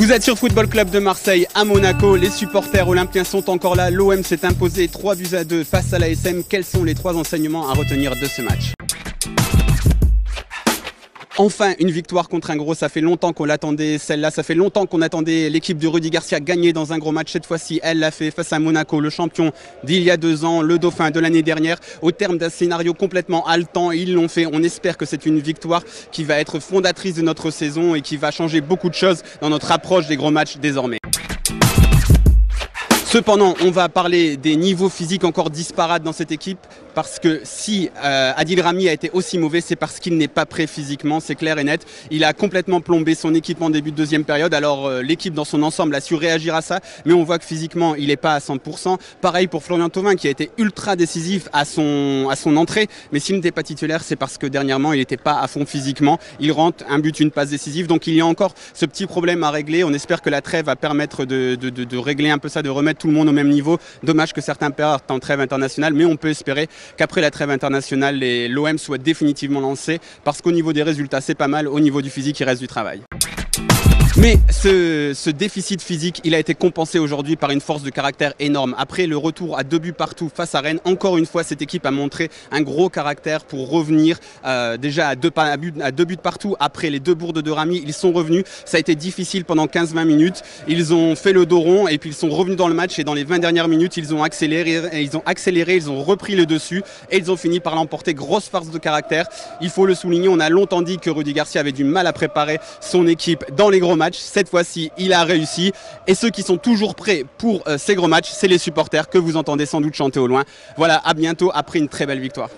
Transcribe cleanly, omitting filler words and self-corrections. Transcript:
Vous êtes sur Football Club de Marseille à Monaco, les supporters olympiens sont encore là, l'OM s'est imposé 3-2 face à l'ASM. Quels sont les 3 enseignements à retenir de ce match ? Enfin, une victoire contre un gros, ça fait longtemps qu'on l'attendait, celle-là, ça fait longtemps qu'on attendait l'équipe de Rudy Garcia gagner dans un gros match. Cette fois-ci, elle l'a fait face à Monaco, le champion d'il y a 2 ans, le dauphin de l'année dernière. Au terme d'un scénario complètement haletant, ils l'ont fait. On espère que c'est une victoire qui va être fondatrice de notre saison et qui va changer beaucoup de choses dans notre approche des gros matchs désormais. Cependant, on va parler des niveaux physiques encore disparates dans cette équipe parce que si Adil Rami a été aussi mauvais, c'est parce qu'il n'est pas prêt physiquement, c'est clair et net. Il a complètement plombé son équipe en début de deuxième période, alors l'équipe dans son ensemble a su réagir à ça, mais on voit que physiquement, il n'est pas à 100%. Pareil pour Florian Thauvin qui a été ultra décisif à son entrée, mais s'il n'était pas titulaire, c'est parce que dernièrement, il n'était pas à fond physiquement. Il rentre un but, une passe décisive, donc il y a encore ce petit problème à régler. On espère que la trêve va permettre de régler un peu ça, de remettre tout le monde au même niveau. Dommage que certains perdent en trêve internationale, mais on peut espérer qu'après la trêve internationale, l'OM soit définitivement lancé, parce qu'au niveau des résultats, c'est pas mal. Au niveau du physique, il reste du travail. Mais ce déficit physique, il a été compensé aujourd'hui par une force de caractère énorme. Après le retour à 2 buts partout face à Rennes, encore une fois, cette équipe a montré un gros caractère pour revenir déjà à 2 buts partout. Après les 2 bourdes de Rami, ils sont revenus. Ça a été difficile pendant 15-20 minutes. Ils ont fait le dos rond et puis ils sont revenus dans le match. Et dans les 20 dernières minutes, ils ont accéléré, ils ont repris le dessus et ils ont fini par l'emporter. Grosse force de caractère. Il faut le souligner, on a longtemps dit que Rudy Garcia avait du mal à préparer son équipe dans les gros matchs. Cette fois-ci, il a réussi. Et ceux qui sont toujours prêts pour ces gros matchs, c'est les supporters que vous entendez sans doute chanter au loin. Voilà, à bientôt après une très belle victoire.